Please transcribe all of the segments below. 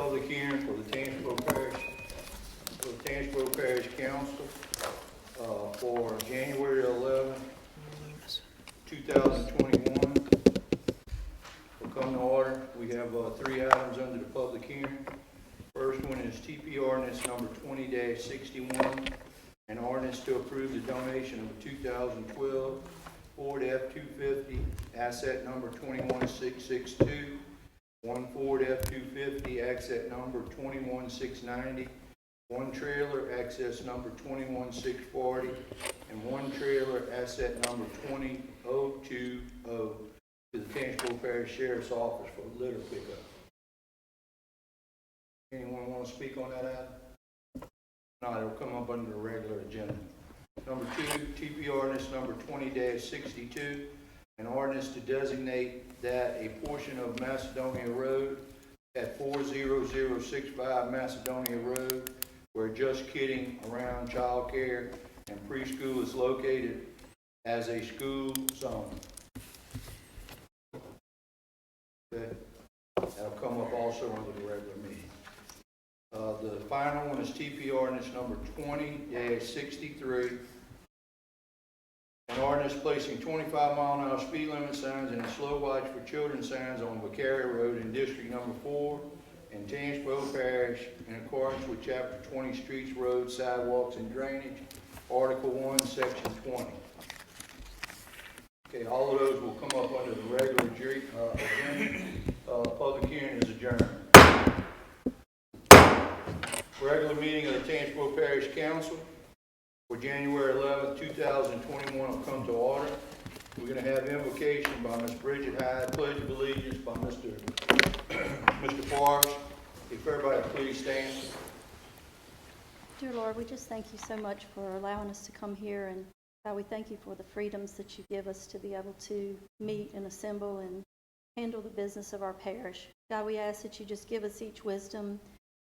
public hearing for the Tangipahoa Parish Council for January 11, 2021. Will come to order. We have 3 items under the public hearing. First one is TP ordinance number 20-61, an ordinance to approve the donation of a 2012 Ford F-250, asset number 21662, one Ford F-250, asset number 21690, one trailer, access number 21640, and one trailer, asset number 20020 to the Tangipahoa Parish Sheriff's Office for litter pickup. Anyone want to speak on that item? No, it'll come up under the regular agenda. Number 2, TP ordinance number 20-62, an ordinance to designate that a portion of Macedonia Road at 40065 Macedonia Road, where Just Kidding Around Child Care and Preschool is located, as a school zone. Okay. That'll come up also under the regular meeting. The final one is TP ordinance number 20-63, an ordinance placing 25-mile-an-hour speed limit signs and a slow watch for children signs on Vacaria Road in District Number 4 in Tangipahoa Parish in accordance with Chapter 20 Streets, Roads, Sidewalks, and Drainage, Article 1, Section 20. Okay, all of those will come up under the regular agenda. Public hearing is adjourned. Regular meeting of the Tangipahoa Parish Council for January 11th, 2021 will come to order. We're going to have invocation by Ms. Bridget Hyde, pledge of allegiance by Mr. Forrest. If everybody please stand. Dear Lord, we just thank you so much for allowing us to come here, and God, we thank you for the freedoms that you give us to be able to meet and assemble and handle the business of our parish. God, we ask that you just give us each wisdom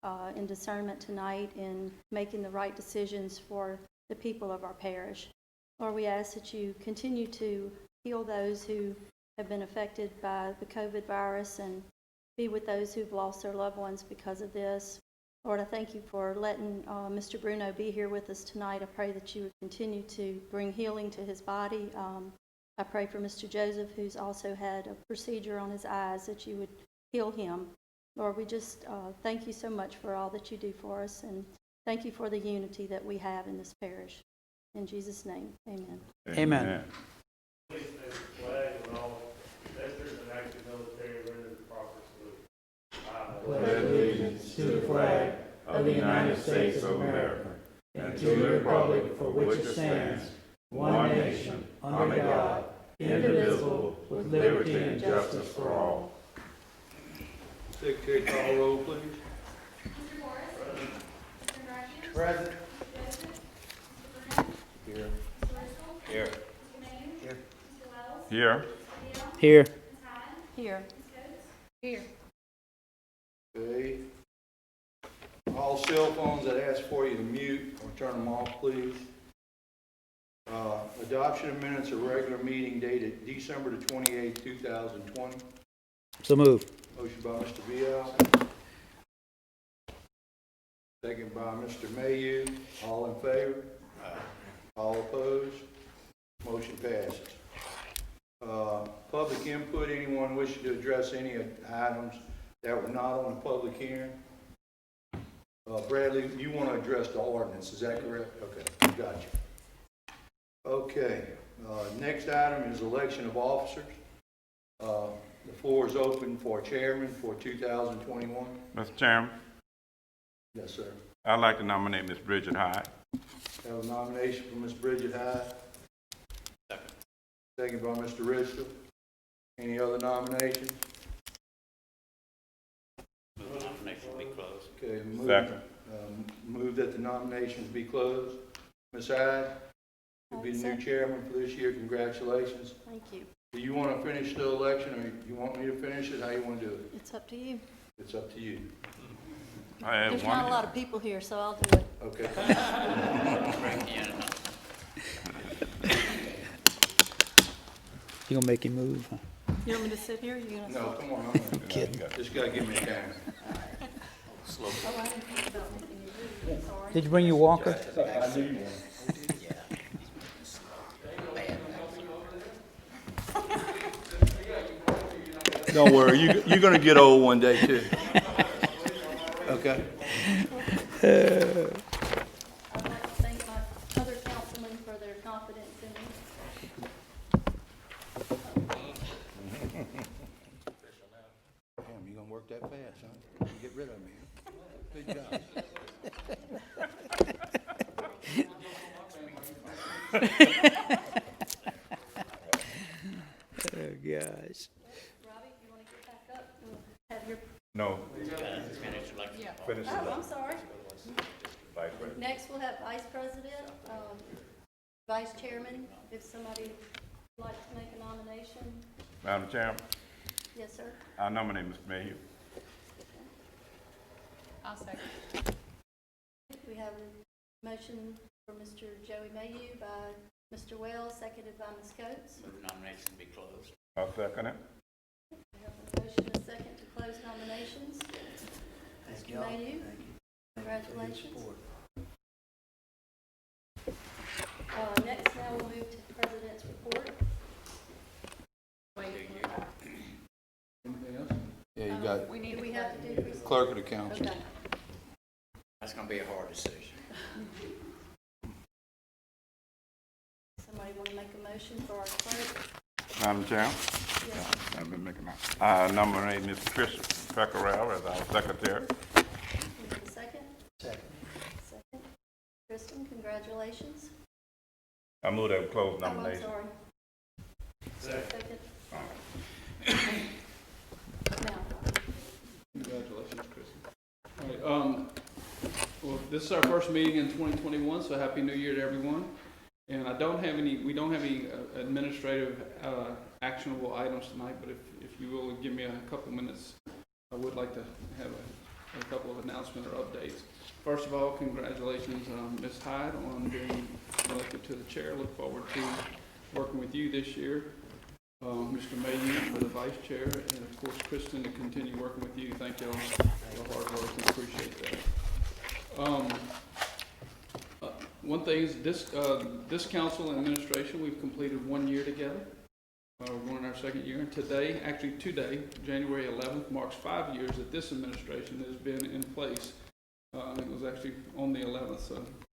and discernment tonight in making the right decisions for the people of our parish. Lord, we ask that you continue to heal those who have been affected by the COVID virus and be with those who've lost their loved ones because of this. Lord, I thank you for letting Mr. Bruno be here with us tonight. I pray that you would continue to bring healing to his body. I pray for Mr. Joseph, who's also had a procedure on his eyes, that you would heal him. Lord, we just thank you so much for all that you do for us, and thank you for the unity that we have in this parish. In Jesus' name, amen. Amen. Please stand the flag and all veterans and active military render the proper salute. I Pledge allegiance to the flag of the United States of America and to the republic for which it stands, one nation, under God, indivisible, with liberty and justice for all. Secretary, call roll, please. Mr. Morris? Mr. Rogers? Present. Joseph? Mr. Bruno? Here. Mr. Bristol? Here. Mr. Mays? Here. Mr. Wells? Here. Mr. Deal? Here. Ms. Hyde? Here. Ms. Coates? Here. Okay. All cell phones that ask for you to mute or turn them off, please. Adoption of minutes of regular meeting dated December the 28th, 2020. So move. Motion by Mr. Vial. Second by Mr. Mayu. All in favor? All opposed? Motion passes. Public input. Anyone wishing to address any items that were not on the public hearing? Bradley, you want to address the ordinance, is that correct? Okay, gotcha. Okay, next item is election of officers. The floor is open for chairman for 2021. Mr. Chairman, Yes, sir. I'd like to nominate Ms. Bridget Hyde. Have a nomination for Ms. Bridget Hyde. Second by Mr. Ridgeville. Any other nominations? Move the nomination be closed. Okay, Second. Move that the nominations be closed. Ms. Hyde, you'll be the new chairman for this year. Congratulations. Thank you. Do you want to finish the election, or you want me to finish it? How you want to do it? It's up to you. It's up to you. I have There's one. not a lot of people here, so I'll do it. Okay. You gonna make him move? Huh? You want me to sit here? Or you gonna? No, come on. I'm Kidding. Just got to give me a time. slow. Oh, I didn't think about making you move, sorry. Did you bring your walker? Don't worry, you're gonna get old one day too. Okay. I'd like to thank my other councilmen for their confidence in me. Damn, you gonna work that fast, huh? You get rid of me. Good job. Oh, gosh. Robbie, you want to get back up? We'll have your, No, Finish like. finish it oh, up. I'm sorry. Vice President. Next, we'll have vice president, vice chairman, if somebody would like to make a nomination. Madam Chairman, Yes, sir. I nominate Mr. Mayhew. I'll second. We have a motion for Mr. Joey Mayhew by Mr. Wells, seconded by Ms. Coates. Move nomination be closed. I'll second it. We have a motion and a second to close nominations. Mr. Mayhew, congratulations. Next, now we'll move to the president's report. Anything else? Yeah, you got Do we have to do this? clerk of the council. Okay. That's gonna be a hard decision. Somebody want to make a motion for our clerk? Madam Chairman, Yes. I've been making that. I nominate Ms. Tricia Peckerell as our secretary. We have a second? Second. Kristen, congratulations. I move that we close Oh, I'm nomination. sorry. Second. Now, Congratulations, Kristen. All right, well, this is our first meeting in 2021, so Happy New Year to everyone. And we don't have any administrative actionable items tonight, but if you will give me a couple minutes, I would like to have a couple of announcements or updates. First of all, congratulations, Ms. Hyde, on being elected to the chair. Look forward to working with you this year. Mr. Mayhew for the vice chair, and of course, Kristen, to continue working with you. Thank y'all for the hard work, and appreciate that. One thing is this council and administration, we've completed 1 year together. We're going in our second year, and today, January 11th, marks 5 years that this administration has been in place. It was actually on the 11th, so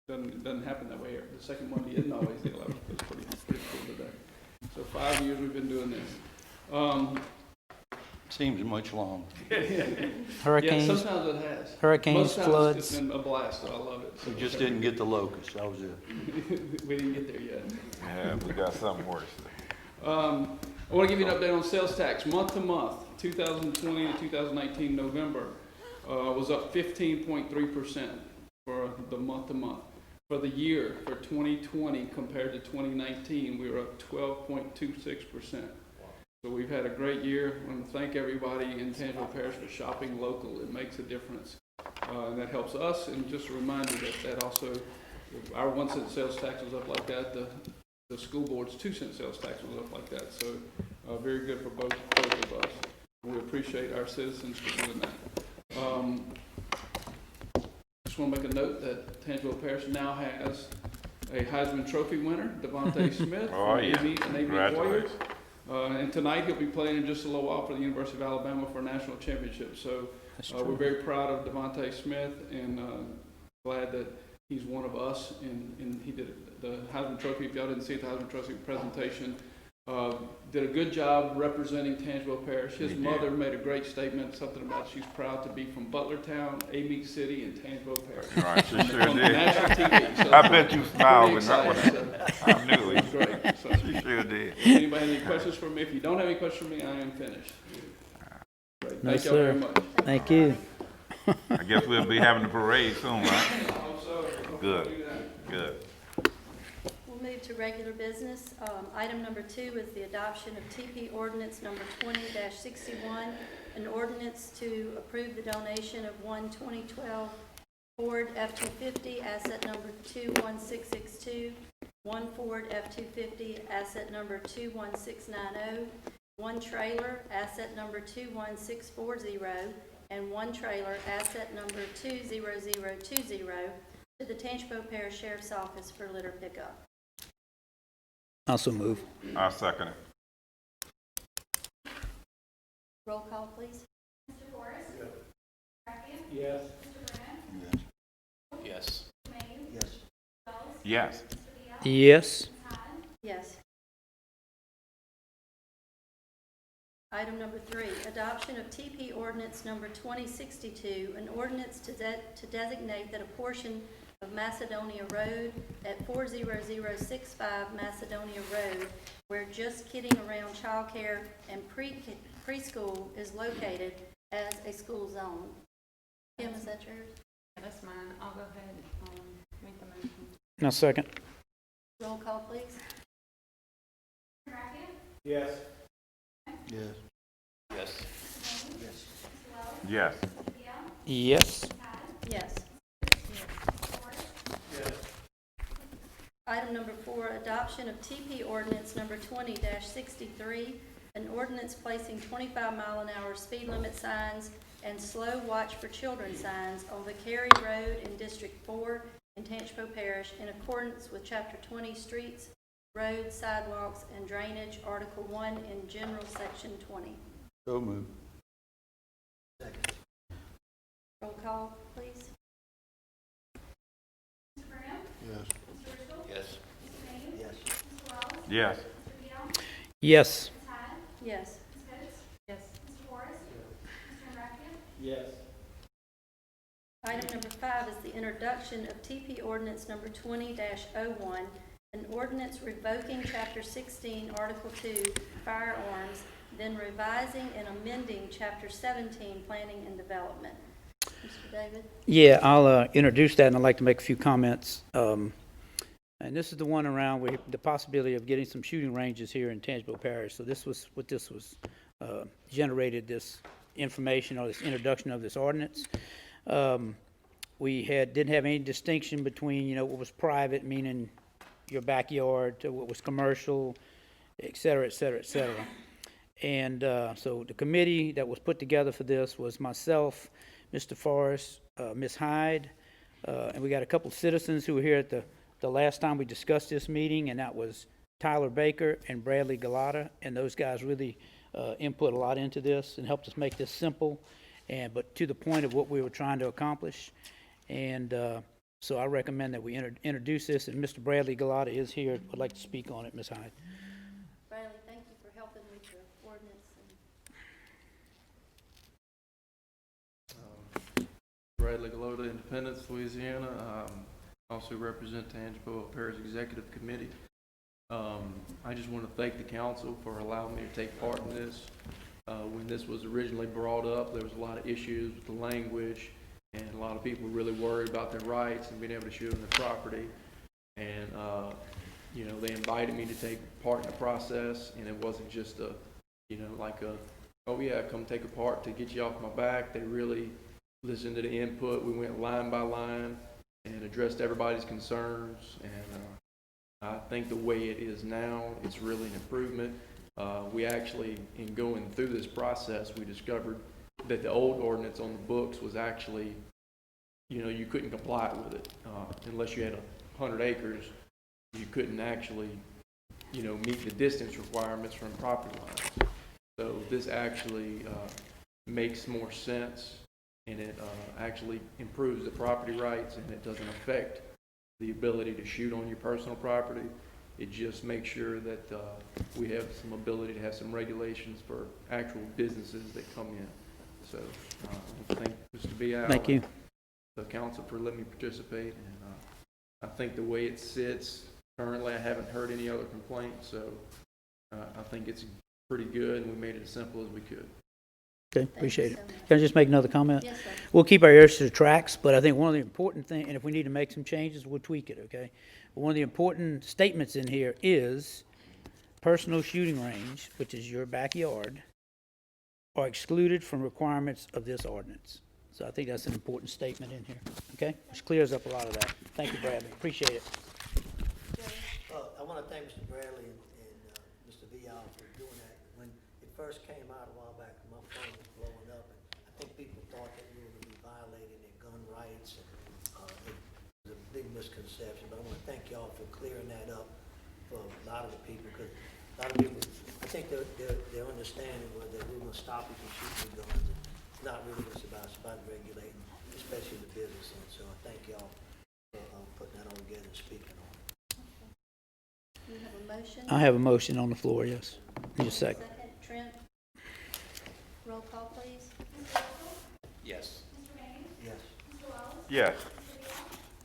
it doesn't happen that way. The second Monday isn't always the 11th. That's pretty cool today. So 5 years we've been doing this. Seems much long. Yeah, Hurricanes, sometimes it has. hurricanes, Most times floods. it's been a blast, so I love it. We just didn't get the locust, that was it. We didn't get there yet. Yeah, we got something worse. I want to give you an update on sales tax. Month to month, 2020 to 2019 November was up 15.3% for the month to month. For the year, for 2020 compared to 2019, we were up 12.26%. So we've had a great year. I want to thank everybody in Tangipahoa Parish for shopping local. It makes a difference. And that helps us. And just a reminder that also, our 1 cent sales tax was up like that. The school board's 2 cent sales tax was up like that. So very good for both of us. We appreciate our citizens for doing that. Just want to make a note that Tangipahoa Parish now has a Heisman Trophy winner, Devontae Smith. Oh, yeah. Navy Warriors. Congratulations. And tonight he'll be playing in just a little while for the University of Alabama for a national championship. So we're very proud of Devontae Smith and glad that he's one of us. And he did the Heisman Trophy. If y'all didn't see it, the Heisman Trophy presentation, did a good job representing Tangipahoa Parish. His mother made a great statement, something about she's proud to be from Butlertown, Amite City, and Tangipahoa Parish. Right, she sure On did. national TV. So I bet you smiled when pretty that excited, one. so I knew it. great. So, She sure did. anybody have any questions for me? If you don't have any questions for me, I am finished. Great. No, Thank y'all very sir. much. Thank you. I guess we'll be having a parade soon, right? I hope so. Good. Do that. Good. we'll move to regular business. Item number 2 is the adoption of TP ordinance number 20-61, an ordinance to approve the donation of one 2012 Ford F-250, asset number 21662, one Ford F-250, asset number 21690, one trailer, asset number 21640, and one trailer, asset number 20020, to the Tangipahoa Parish Sheriff's Office for litter pickup. Also move. I second it. Roll call, please. Mr. Forrest? Yes. Brackett? Yes. Mr. Graham? Yes. Mayhew? Yes. Wells? Yes. Mr. Deal? Yes. Ms. Hyde? Yes. Item number 3, adoption of TP ordinance number 2062, an ordinance to designate that a portion of Macedonia Road at 40065 Macedonia Road, where Just Kidding Around childcare and preschool is located, as a school zone. Kim, is that yours? Yeah, that's mine. I'll go ahead and make the motion. Now second. Roll call, please. Brackett? Yes. Yes. Yes. Yes. Mr. Wells? Yes. Mr. Deal? Yes. Ms. Hyde? Yes. Mr. Forrest? Item number 4, adoption of TP ordinance number 20-63, an ordinance placing 25-mile-an-hour speed limit signs and slow watch for children signs on Vicary Road in District 4 in Tangipahoa Parish in accordance with Chapter 20 Streets, Roads, Sidewalks, and Drainage, Article 1 in General Section 20. So moved. Second. Roll call, please. Mr. Graham? Yes. Mr. Driscoll? Yes. Mr. Mayhew? Yes. Mr. Wells? Yes. Mr. Deal? Yes. Ms. Hyde? Yes. Ms. Coates? Yes. Mr. Forrest? Mr. Brackett? Yes. Item number 5 is the introduction of TP ordinance number 20-01, an ordinance revoking Chapter 16, Article 2, firearms, then revising and amending Chapter 17, planning and development. Mr. David? Yeah, I'll introduce that, and I'd like to make a few comments. And this is the one around with the possibility of getting some shooting ranges here in Tangipahoa Parish. So this was what this was generated, this information or this introduction of this ordinance. We didn't have any distinction between, what was private, meaning your backyard, to what was commercial, et cetera, et cetera, et cetera. And so the committee that was put together for this was myself, Mr. Forrest, Ms. Hyde, and we got a couple of citizens who were here at the last time we discussed this meeting, and that was Tyler Baker and Bradley Galata, and those guys really input a lot into this and helped us make this simple, but to the point of what we were trying to accomplish. And so I recommend that we introduce this, and Mr. Bradley Galata is here, would like to speak on it, Ms. Hyde. Bradley, thank you for helping with the ordinance. Bradley Galota, Independence, Louisiana. Also represent Tangipahoa Parish Executive Committee. I just want to thank the council for allowing me to take part in this. When this was originally brought up, there was a lot of issues with the language, and a lot of people were really worried about their rights and being able to shoot on their property. And, they invited me to take part in the process, and it wasn't just oh yeah, come take a part to get you off my back. They really listened to the input. We went line by line and addressed everybody's concerns. And I think the way it is now, it's really an improvement. We actually, in going through this process, we discovered that the old ordinance on the books was actually, you couldn't comply with it unless you had 100 acres. You couldn't actually, meet the distance requirements from property lines. So this actually makes more sense, and it actually improves the property rights, and it doesn't affect the ability to shoot on your personal property. It just makes sure that we have some ability to have some regulations for actual businesses that come in. So I thank Mr. Bial. Thank you. The council for letting me participate, and I think the way it sits currently, I haven't heard any other complaints, so I think it's pretty good, and we made it as simple as we could. Okay, Thank appreciate you it. so much. Can I just make another comment? Yes, sir. We'll keep our ears to the tracks, but I think one of the important things, and if we need to make some changes, we'll tweak it, okay? But one of the important statements in here is personal shooting range, which is your backyard, are excluded from requirements of this ordinance. So I think that's an important statement in here, okay? Which clears up a lot of that. Thank you, Bradley. Appreciate it. I want to thank Mr. Bradley and Mr. Vial for doing that. When it first came out a while back, my phone was blowing up, and I think people thought misconceptions, but I want to thank y'all for clearing that up for a lot of the people, because a lot of people, I think their understanding was that we were going to stop you from shooting your guns. It's not really what it's about regulating, especially the business end. So I thank y'all for putting that all together and speaking on it. We have a motion. I have a motion on the floor, yes. Need a second. Second, Trent. Roll call, please. Yes. Mr. Gaines? Yes. Mr. Wells? Yes.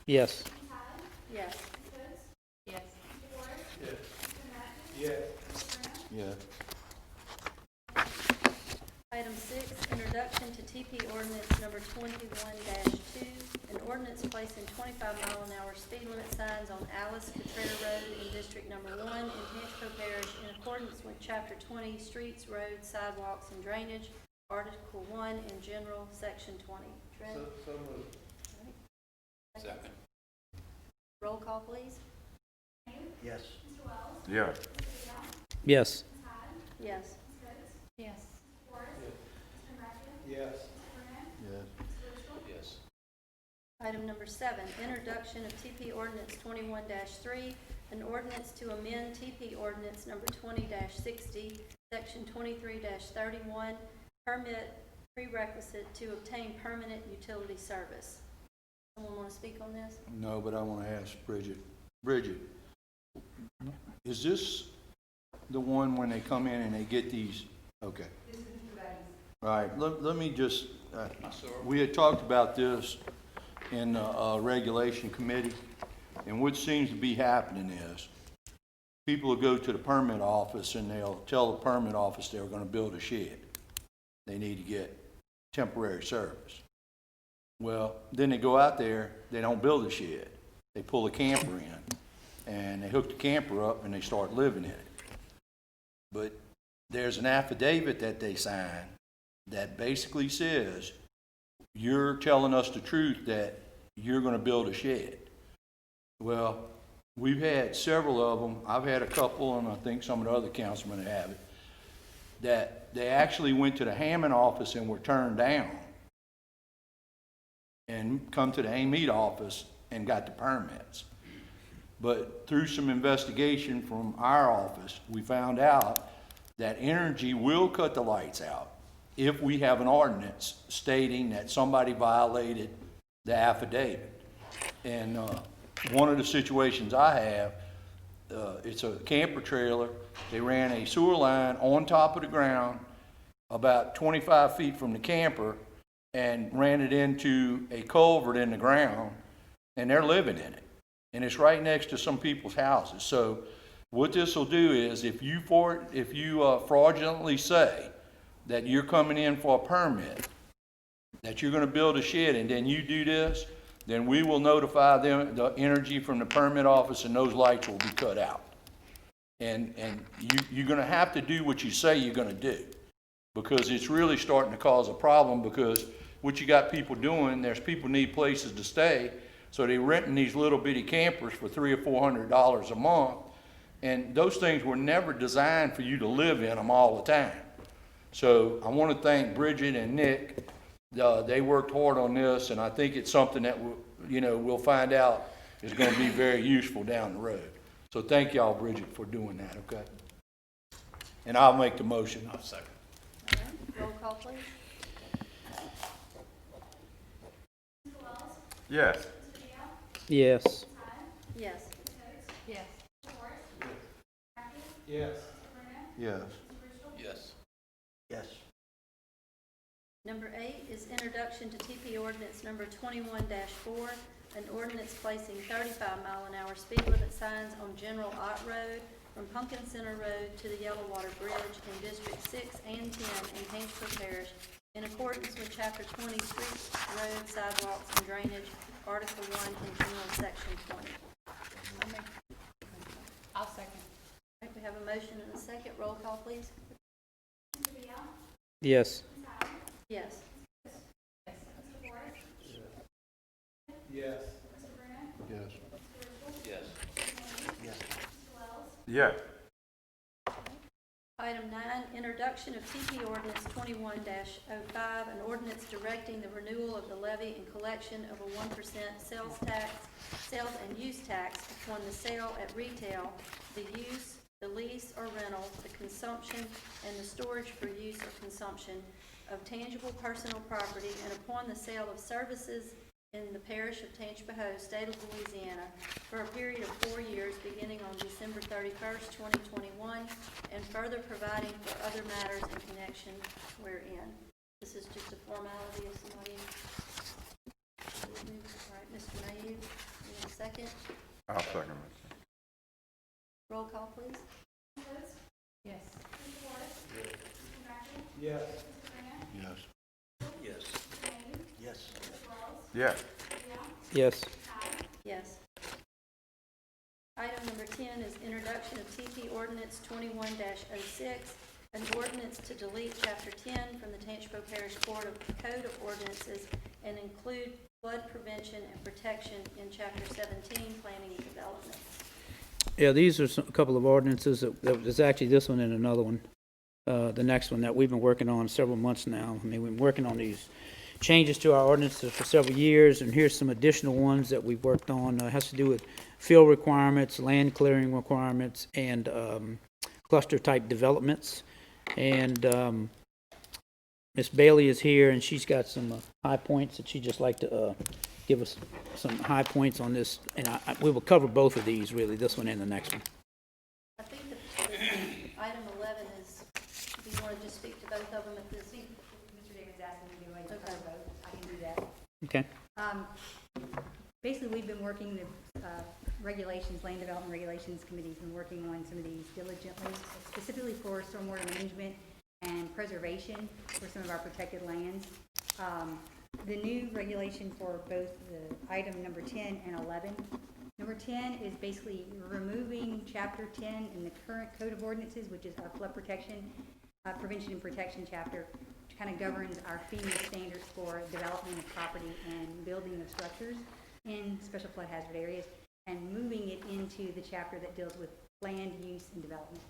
Yes. Ms. Hyde? Yes. Ms. Woods? Yes. Mr. Forrest? Yes. Mr. Matthews? Yes. Mr. Grant? Yeah. Item 6, introduction to TP ordinance number 21-2, an ordinance placing 25-mile-an-hour speed limit signs on Alice Cottrell Road in District Number 1 in Tangipahoa Parish in accordance with Chapter 20, Streets, Roads, Sidewalks, and Drainage, Article 1 in General, Section 20. Trent? So moved. Second. Roll call, please. Yes. Mr. Wells? Yes. Mr. Young? Yes. Ms. Hyde? Yes. Ms. Woods? Yes. Mr. Forrest? Mr. Matthews? Yes. Mr. Grant? Yes. Mr. Mitchell? Yes. Item number 7, introduction of TP ordinance 21-3, an ordinance to amend TP ordinance number 20-60, section 23-31, permit prerequisite to obtain permanent utility service. Someone want to speak on this? No, but I want to ask Bridget. Bridget, is this the one when they come in and they get these? Okay. All right, let me just, we had talked about this in the regulation committee, and what seems to be happening is people will go to the permit office and they'll tell the permit office they're going to build a shed. They need to get temporary service. Well, then they go out there, they don't build a shed. They pull a camper in, and they hook the camper up, and they start living in it. But there's an affidavit that they sign that basically says, you're telling us the truth that you're going to build a shed. Well, we've had several of them. I've had a couple, and I think some of the other councilmen have it, that they actually went to the Hammond office and were turned down and come to the AMED office and got the permits. But through some investigation from our office, we found out that Energy will cut the lights out if we have an ordinance stating that somebody violated the affidavit. And one of the situations I have, it's a camper trailer. They ran a sewer line on top of the ground about 25 feet from the camper and ran it into a culvert in the ground, and they're living in it. And it's right next to some people's houses. So what this will do is if you fraudulently say that you're coming in for a permit, that you're going to build a shed, and then you do this, then we will notify them, the Energy from the permit office, and those lights will be cut out. And you're going to have to do what you say you're going to do, because it's really starting to cause a problem. Because what you got people doing, there's people need places to stay, so they're renting these little bitty campers for $300 or $400 a month, and those things were never designed for you to live in them all the time. So I want to thank Bridget and Nick. They worked hard on this, and I think it's something that we'll find out is going to be very useful down the road. So thank y'all, Bridget, for doing that. Okay, and I'll make the motion. I'll second. All right, roll call, please. Mr. Wells? Yes. Mr. Young? Yes. Ms. Hyde? Yes. Ms. Woods? Yes. Mr. Forrest? Mr. Matthews? Yes. Mr. Grant? Yes. Mr. Mitchell? Yes. Yes. Number 8 is introduction to TP ordinance number 21-4, an ordinance placing 35-mile-an-hour speed limit signs on General Ott Road from Pumpkin Center Road to the Yellow Water Bridge in District 6 and 10 in Tangipahoa Parish in accordance with Chapter 20, Streets, Roads, Sidewalks, and Drainage, Article 1 in General, Section 20. I'll second. All right, we have a motion and a second. Roll call, please. Mr. Young? Yes. Ms. Hyde? Yes. Yes. Mr. Forrest? Yes. Mr. Grant? Yes. Mr. Mitchell? Yes. Mr. Gaines? Yes. Mr. Wells? Yes. Item 9, introduction of TP Ordinance 21-05, an ordinance directing the renewal of the levy and collection of a 1% sales and use tax upon the sale at retail, the use, the lease or rental, the consumption, and the storage for use or consumption of tangible personal property, and upon the sale of services in the parish of Tangipahoa, state of Louisiana, for a period of 4 years beginning on December 31st, 2021, and further providing for other matters in connection wherein. This is just a formality of somebody. All right, Mr. Mayhew, you have a second? I'll second it. Roll call, please. Woods? Yes. Mr. Forrest? Mr. Crandall? Yes. Mr. Grant? Yes. Yes. Mr. Mayhew? Yes. Mr. Wells? Yes. Mr. Young? Yes. Todd? Yes. Item number 10 is introduction of TP Ordinance 21-06, an ordinance to delete Chapter 10 from the Tangipahoa Parish Code of Ordinances and include flood prevention and protection in Chapter 17, Planning and Development. Yeah, these are a couple of ordinances. There's actually this one and another one, the next one that we've been working on several months now. I mean, we've been working on these changes to our ordinances for several years, and here's some additional ones that we've worked on. It has to do with field requirements, land clearing requirements, and cluster-type developments. And Ms. Bailey is here, and she's got some high points that she'd just like to give us some high points on this. And we will cover both of these, really, this one and the next one. I think the item 11 is, do you want to just speak to both of them at this? Mr. Davis asked me to do it, Okay. I can do that. Okay? Basically, we've been working, the regulations, land development regulations committee's been working on some of these diligently, specifically for stormwater management and preservation for some of our protected lands. The new regulation for both the item number 10 and 11. Number 10 is basically removing Chapter 10 in the current Code of Ordinances, which is our flood protection, prevention and protection chapter, which kind of governs our FEMA standards for development of property and building of structures in special flood hazard areas, and moving it into the chapter that deals with land use and development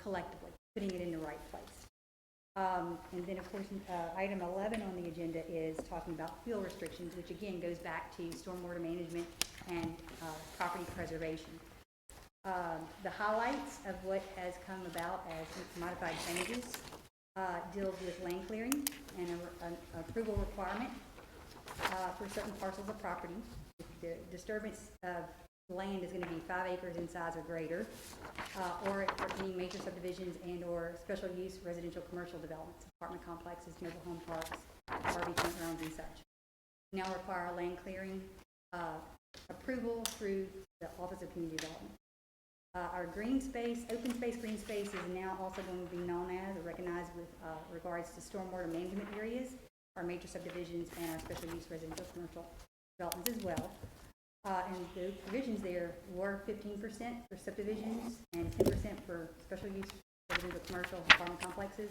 collectively, putting it in the right place. And then, of course, item 11 on the agenda is talking about field restrictions, which again goes back to stormwater management and property preservation. The highlights of what has come about as modified changes deals with land clearing and an approval requirement for certain parcels of property. The disturbance of land is going to be 5 acres in size or greater, or for any major subdivisions and or special use residential commercial developments, apartment complexes, mobile home parks, RV campgrounds and such. Now require land clearing approval through the Office of Community Development. Our green space, open space, green space is now also going to be known as or recognized with regards to stormwater management areas, our major subdivisions, and our special use residential commercial developments as well. And the provisions there were 15% for subdivisions and 10% for special use residential commercial apartment complexes,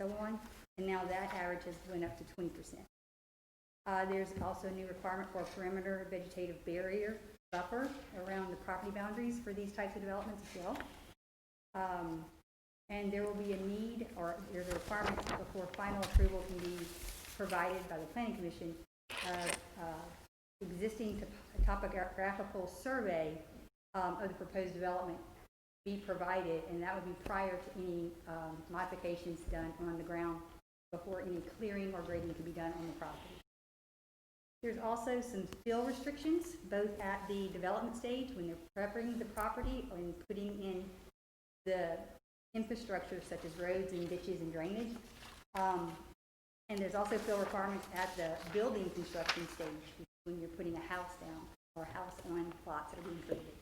so on. And now that average has went up to 20%. There's also a new requirement for a perimeter vegetative barrier buffer around the property boundaries for these types of developments as well. And there will be a need, or there's a requirement before final approval can be provided by the Planning Commission of existing topographical survey of the proposed development be provided, and that would be prior to any modifications done on the ground before any clearing or grading can be done on the property. There's also some fill restrictions, both at the development stage when they're prepping the property and putting in the infrastructure such as roads and ditches and drainage. And there's also fill requirements at the building construction stage when you're putting a house down or a house on lots that are being created.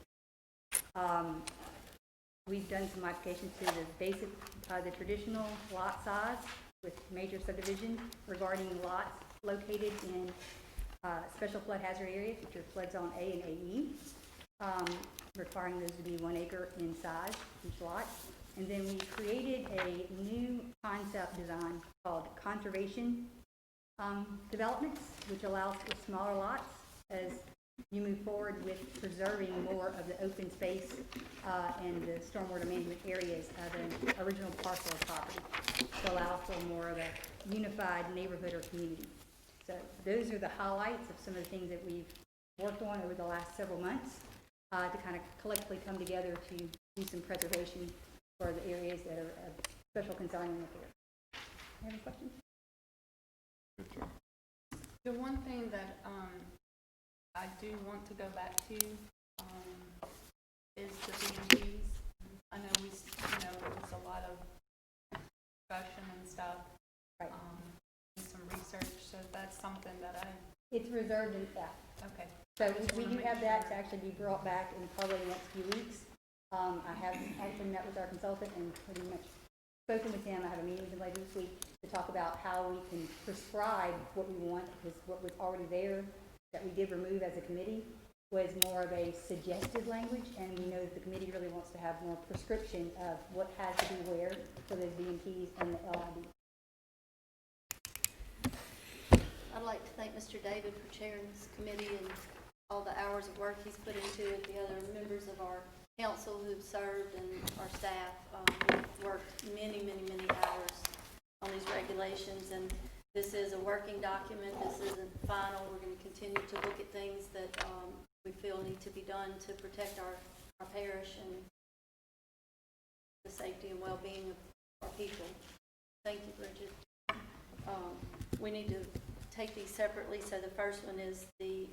We've done some modifications to the basic, the traditional lot size with major subdivision regarding lots located in special flood hazard areas, which are flood zone A and AE, requiring those to be 1 acre in size, each lot. And then we created a new concept design called conservation developments, which allows for smaller lots as you move forward with preserving more of the open space and the stormwater management areas of an original parcel of property to allow for more of a unified neighborhood or community. So those are the highlights of some of the things that we've worked on over the last several months to kind of collectively come together to do some preservation for the areas that are of special concern in the area. Any other questions? The one thing that I do want to go back to is the BMPs. I know there's a lot of discussion and stuff, Right. and some research, so that's something that It's reserved in staff. okay. So Just we wanna do make have that to sure. actually be brought back in probably the next few weeks. I have actually met with our consultant and pretty much spoken with him. I have a meeting with him later this week to talk about how we can prescribe what we want, because what was already there that we did remove as a committee was more of a suggested language, and we know that the committee really wants to have more prescription of what has to be where for those BMPs and the LID. I'd like to thank Mr. David for chairing this committee and all the hours of work he's put into it, the other members of our council who've served, and our staff. We've worked many hours on these regulations, and this is a working document. This isn't final. We're going to continue to look at things that we feel need to be done to protect our parish and the safety and well-being of our people. Thank you, Bridget. We need to take these separately. So the first one is the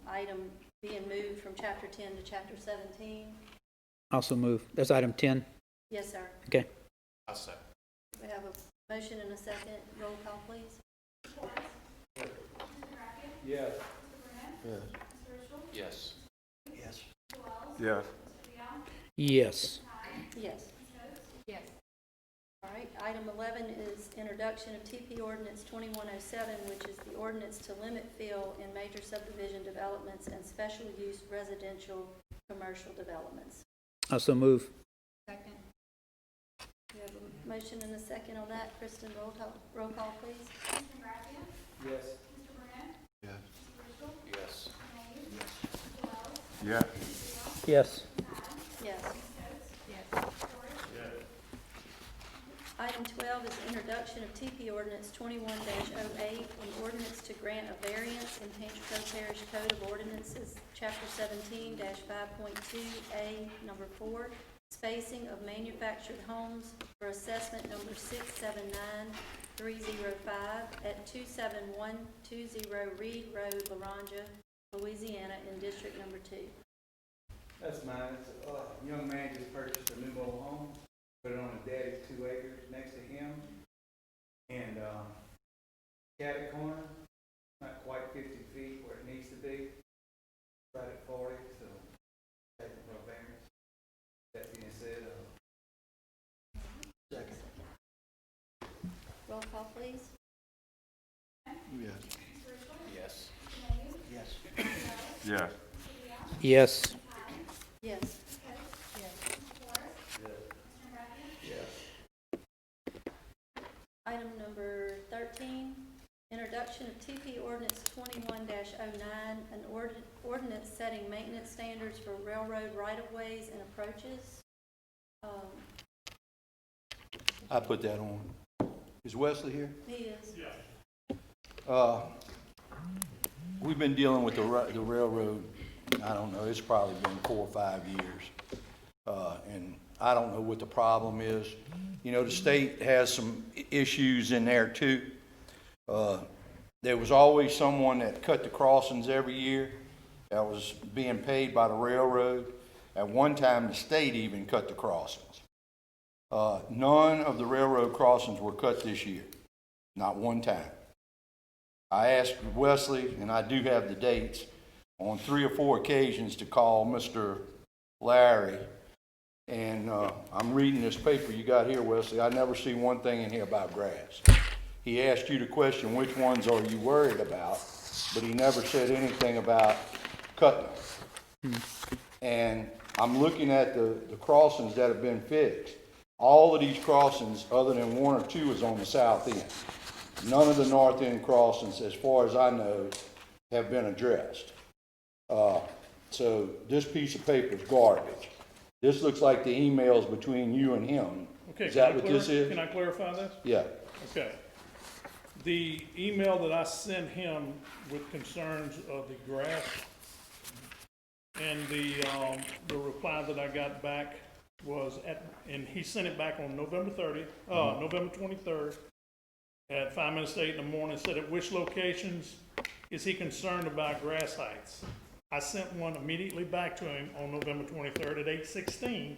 item being moved from Chapter 10 to Chapter 17. Also move. That's item 10. Yes, sir. Okay. I'll second. We have a motion and a second. Roll call, please. Yes. Yes. Yes. Yes. Yes. Yes. Yes. All right. Item 11 is introduction of TP Ordinance 2107, which is the ordinance to limit fill in major subdivision developments and special use residential commercial developments. Also move. Second. We have a motion and a second on that. Kristen, roll call, please. Yes. Yes. Yes. Yes. Yes. Yes. Item 12 is introduction of TP Ordinance 21-08, an ordinance to grant a variance in Tangipahoa Parish Code of Ordinances, Chapter 17-5.2A, Number 4, spacing of manufactured homes for assessment number 679305 at 27120 Reed Road, Laranja, Louisiana, in District Number 2. That's mine. It's a young man just purchased a new mobile home, put it on his daddy's 2 acres next to him. And catty corner, not quite 50 feet where it needs to be, right at 40, so taking for a variance. That being said, Second. Roll call, please. Yes. Yes. Yes. Yes. Yes. Yes. Item number 13, introduction of TP Ordinance 21-09, an ordinance setting maintenance standards for railroad right-of-ways and approaches. I put that on. Is Wesley here? He is. We've been dealing with the railroad, I don't know, it's probably been 4 or 5 years. And I don't know what the problem is. You know, the state has some issues in there too. There was always someone that cut the crossings every year that was being paid by the railroad. At one time, the state even cut the crossings. None of the railroad crossings were cut this year, not one time. I asked Wesley, and I do have the dates, on 3 or 4 occasions to call Mr. Larry. And I'm reading this paper you got here, Wesley. I never see one thing in here about grass. He asked you the question, which ones are you worried about? But he never said anything about cutting them. And I'm looking at the crossings that have been fixed. All of these crossings, other than 1 or 2, is on the south end. None of the north end crossings, as far as I know, have been addressed. So this piece of paper is garbage. This looks like the emails between you and him. Okay, Is that what this is? Can I clarify this? Yeah. Okay. The email that I sent him with concerns of the grass and the reply that I got back was and he sent it back on November 23rd at 5 minutes to 8 in the morning, said at which locations is he concerned about grass heights? I sent one immediately back to him on November 23rd at 8:16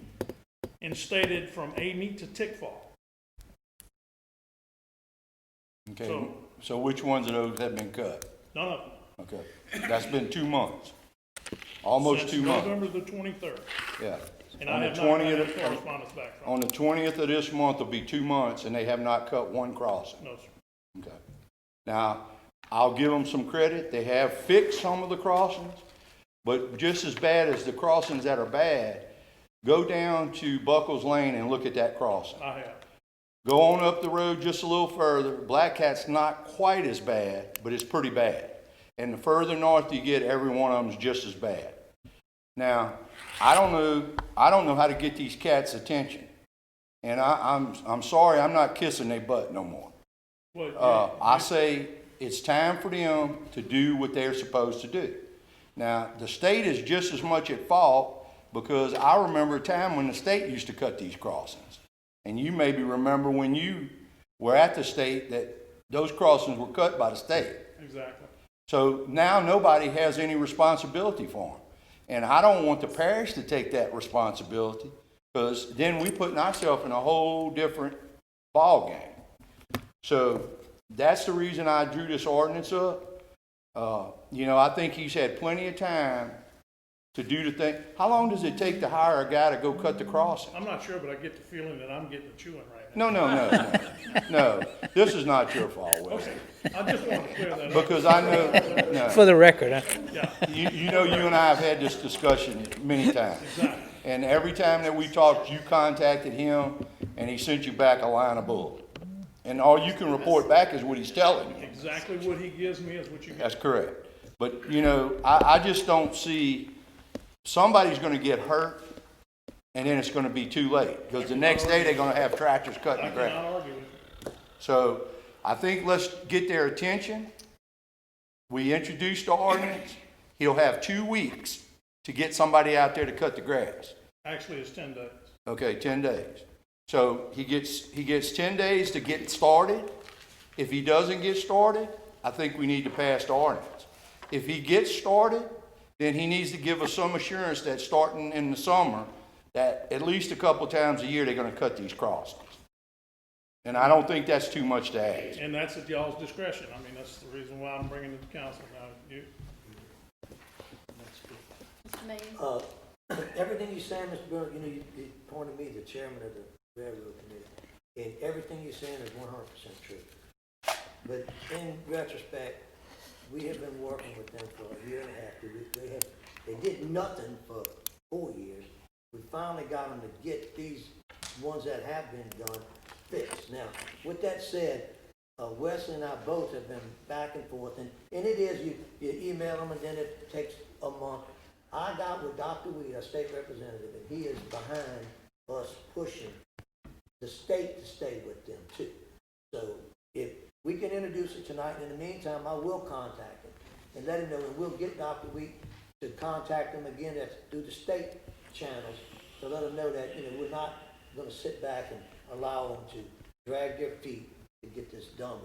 and stated from Amy to Tickfall. Okay, so which ones of those have been cut? None of them. Okay, that's been 2 months, almost Since 2 months. November the 23rd. Yeah. And On I the have not 20th had any correspondence back from On the 20th of this month will be 2 months, and they have not cut one crossing. No, sir. Okay. Now, I'll give them some credit. They have fixed some of the crossings, but just as bad as the crossings that are bad, go down to Buckles Lane and look at that crossing. I have. Go on up the road just a little further. Black Cat's not quite as bad, but it's pretty bad. And the further north you get, every one of them's just as bad. Now, I don't know how to get these cats' attention. And I'm sorry, I'm not kissing their butt no more. Well, I say it's time for them to do what they're supposed to do. Now, the state is just as much at fault, because I remember a time when the state used to cut these crossings. And you maybe remember when you were at the state that those crossings were cut by the state. Exactly. So now nobody has any responsibility for them. And I don't want the parish to take that responsibility, because then we're putting ourselves in a whole different ball game. So that's the reason I drew this ordinance up. I think he's had plenty of time to do the thing. How long does it take to hire a guy to go cut the crossing? I'm not sure, but I get the feeling that I'm getting the chewing right now. No. This is not your fault, Wesley. Okay. I just wanted to clear that up. Because I know, no. For the record, huh? Yeah, You know, you and I have had this discussion many times. exactly. And every time that we talked, you contacted him, and he sent you back a line of bull. And all you can report back is what he's telling you. Exactly what he gives me is what you get. That's correct. But, I just don't see, somebody's gonna get hurt, and then it's gonna be too late. Because the next day, they're gonna have tractors cutting I the grass. cannot argue with you. So I think let's get their attention. We introduced the ordinance. He'll have 2 weeks to get somebody out there to cut the grass. Actually, it's 10 days. Okay, 10 days. So he gets 10 days to get started. If he doesn't get started, I think we need to pass the ordinance. If he gets started, then he needs to give us some assurance that starting in the summer, that at least a couple times a year, they're gonna cut these crossings. And I don't think that's too much to ask. And that's at y'all's discretion. I mean, that's the reason why I'm bringing it to council now. Mr. Mays? Everything you're saying, Mr. Burns, you appointed me the chairman of the railroad committee, and everything you're saying is 100% true. But in retrospect, we have been working with them for a year and a half. They did nothing for 4 years. We finally got them to get these ones that have been done fixed. Now, with that said, Wesley and I both have been back and forth, and it is, you email them and then it takes a month. I got with Dr. Weed, our state representative, and he is behind us pushing the state to stay with them too. So if we can introduce it tonight, in the meantime, I will contact him and let him know, and we'll get Dr. Weed to contact him again through the state channels to let them know that, we're not gonna sit back and allow them to drag their feet to get this done.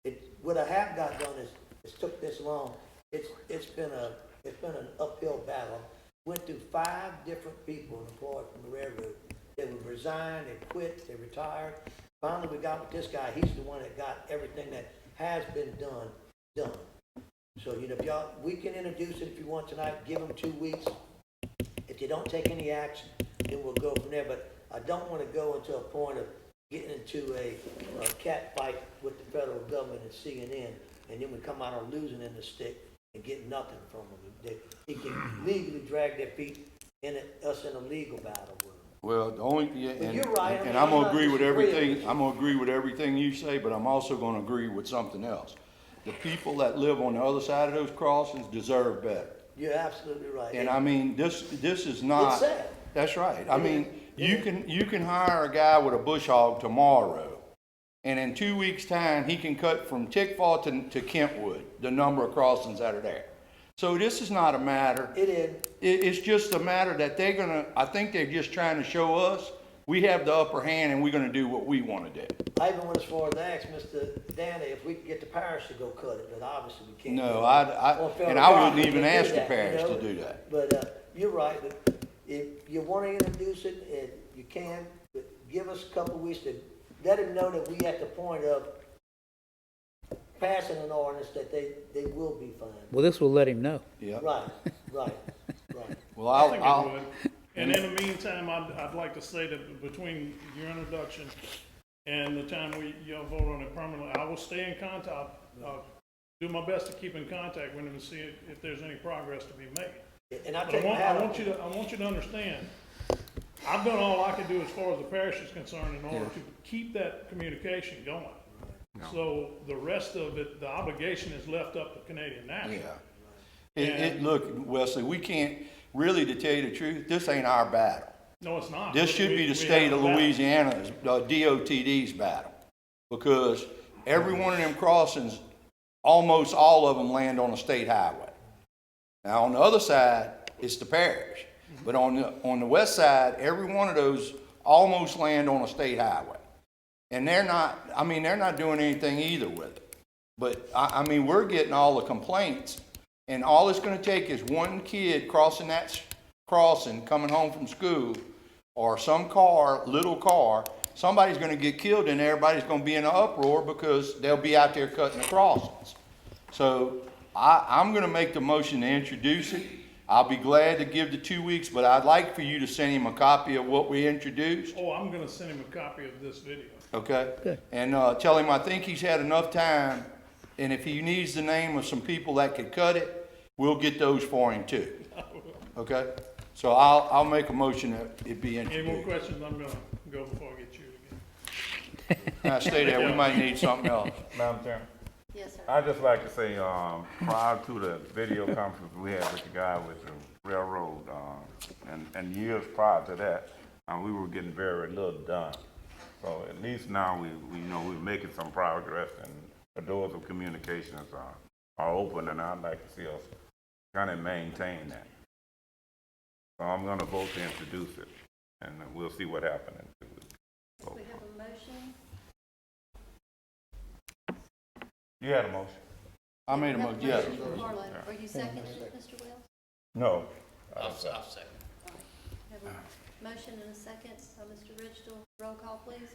But what I have got done is, it's took this long. It's been an uphill battle. Went through 5 different people employed from the railroad. They would resign, they quit, they retired. Finally, we got with this guy. He's the one that got everything that has been done. So, if we can introduce it if you want tonight. Give them 2 weeks. If they don't take any action, then we'll go from there. But I don't want to go into a point of getting into a cat fight with the federal government and CNN, and then we come out on losing in the stick and get nothing from them. He can legally drag their feet us in a legal battle with them. Well, the only, and you're right. and I'm gonna agree with everything, I'm gonna agree with everything you say, but I'm also gonna agree with something else. The people that live on the other side of those crossings deserve better. You're absolutely right. And I mean, this is not. It's sad. That's right. I It mean, is. you can hire a guy with a bush hog tomorrow, and in 2 weeks' time, he can cut from Tickfaw to Kentwood, the number of crossings that are there. So this is not a matter. It is. It's just a matter that I think they're just trying to show us we have the upper hand and we're gonna do what we wanna do. I even went as far as to ask Mr. Danny if we could get the parish to go cut it, but obviously we can't. No, On federal and I wouldn't property, even we do ask the that, parish you know? to do that. But, you're right, but if you wanna introduce it, and you can, but give us a couple of weeks to let him know that we at the point of passing an ordinance that they will be fined. Well, this will let him know. Yep. Right. Well, I think it would. And in the meantime, I'd like to say that between your introduction and the time y'all vote on it permanently, I will stay in contact. Do my best to keep in contact with him and see if there's any progress to be made. And I But take I want you to understand, I've done all I can do as far as the parish is concerned in order to keep that communication going. So the rest of it, the obligation is left up to Canadian National. Yeah. Look, Wesley, we can't, really, to tell you the truth, this ain't our battle. No, it's not. This should be the state of Louisiana's, DOTD's battle. Because every one of them crossings, almost all of them land on a state highway. Now, on the other side, it's the parish. But on the west side, every one of those almost land on a state highway. And they're not doing anything either with it. But, I mean, we're getting all the complaints, and all it's gonna take is one kid crossing that crossing, coming home from school, or some little car, somebody's gonna get killed and everybody's gonna be in an uproar because they'll be out there cutting the crossings. So, I'm gonna make the motion to introduce it. I'll be glad to give the 2 weeks, but I'd like for you to send him a copy of what we introduced. Oh, I'm gonna send him a copy of this video. Okay? Good. And tell him I think he's had enough time, and if he needs the name of some people that could cut it, we'll get those for him too. Okay? So I'll make a motion that it be Any more introduced. questions, I'm gonna go before I get you again. Now, stay there, we might need something else. Madam Chairman, Yes, sir. I'd just like to say, prior to the video conference we had with the guy with the railroad, and years prior to that, we were getting very little done. So at least now we know we're making some progress and the doors of communications are open, and I'd like to see us kind of maintain that. So I'm gonna vote to introduce it, and we'll see what happens in 2 weeks. We have a motion. You had a motion? I made a motion, yes. Marlo, are you second, Mr. Wells? No. I'll second. Have a motion and a second by Mr. Ridgel. Roll call, please.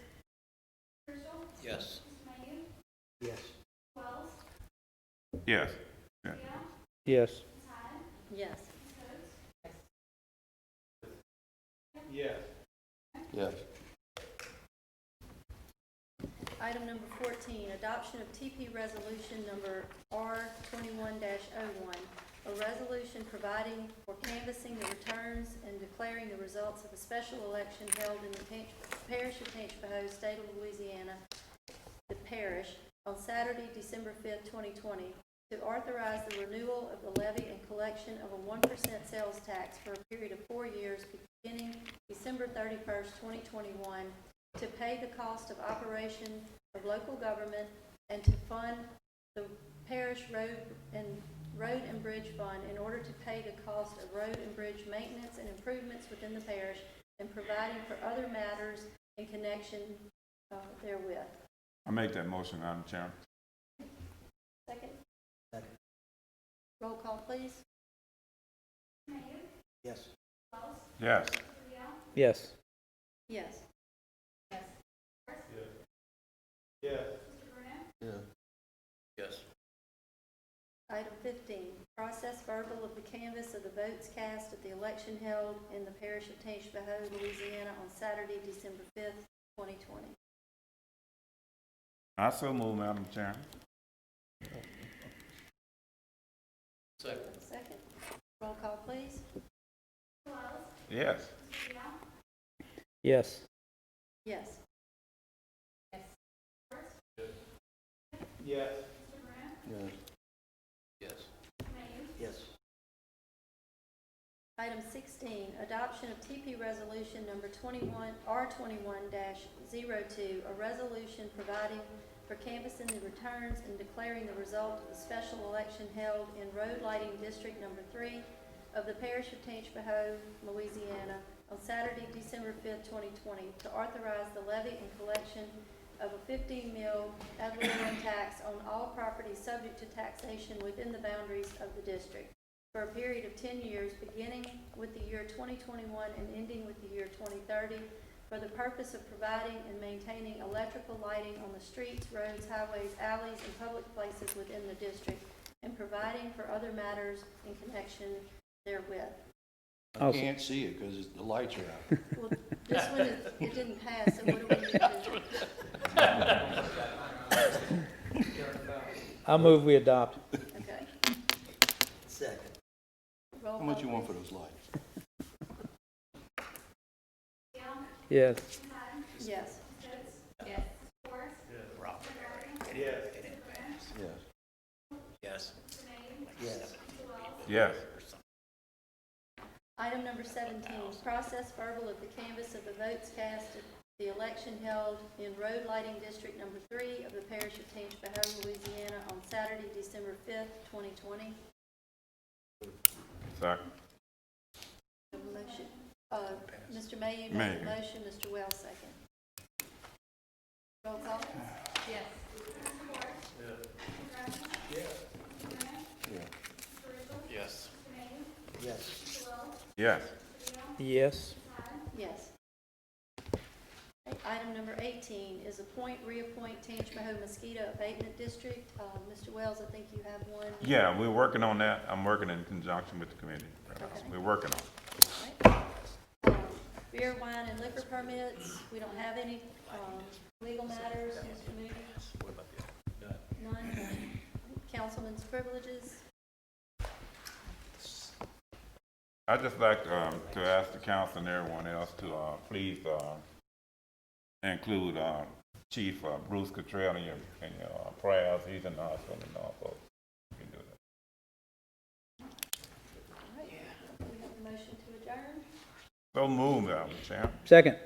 Yes. Yes. Yes. Yes. Yes. Yes. Yes. Item number 14, adoption of TP resolution number R21-01, a resolution providing for canvassing the returns and declaring the results of a special election held in the parish of Tangipahoa, state of Louisiana, the parish, on Saturday, December 5th, 2020, to authorize the renewal of the levy and collection of a 1% sales tax for a period of 4 years beginning December 31st, 2021, to pay the cost of operation of local government and to fund the parish road and bridge fund in order to pay the cost of road and bridge maintenance and improvements within the parish and providing for other matters in connection therewith. I make that motion, Madam Chairman. Second? Roll call, please. Yes. Yes. Yes. Yes. Yes. Yes. Item 15, process verbal of the canvass of the votes cast at the election held in the parish of Tangipahoa, Louisiana on Saturday, December 5th, 2020. I so move, Madam Chairman. Second. Second. Roll call, please. Yes. Yes. Yes. Yes. Yes. Yes. Yes. Item 16, adoption of TP Resolution Number 21R21-02, a resolution providing for canvassing the returns and declaring the result of the special election held in Road Lighting District Number 3 of the Parish of Tangipahoa, Louisiana, on Saturday, December 5th, 2020, to authorize the levy and collection of a 15 mil ad valorem tax on all property subject to taxation within the boundaries of the district for a period of 10 years, beginning with the year 2021 and ending with the year 2030, for the purpose of providing and maintaining electrical lighting on the streets, roads, highways, alleys, and public places within the district, and providing for other matters in connection therewith. I can't see it because the lights are out. Well, this one, it didn't pass, so what do we need to do? I move we adopt. Okay. Second. Roll How much call, you want for please. those lights? Yes. Yes. Yes. Yes. Yes. Yes. Yes. Item number 17, process verbal of the canvass of the votes cast at the election held in Road Lighting District Number 3 of the Parish of Tangipahoa, Louisiana, on Saturday, December 5th, 2020. Second. Motion. Mr. May, you May. made the motion. Mr. Wells, second. Roll call. Yes. Yes. Yes. Yes. Yes. Yes. Okay, item number 18 is appoint, reappoint Tangipahoa Mosquito Abatement District. Mr. Wells, I think you have one. Yeah, we're working on that. I'm working in conjunction with the committee. Okay. We're working on it. Beer, wine, and liquor permits. We don't have any legal matters, Mr. Moody. None. Councilman's privileges. I'd just like to ask the council and everyone else to please include Chief Bruce Cottrell in your prayers. He's in the hospital in Norfolk. You can do that. All right. We have a motion to adjourn. So move, Chairman. Second.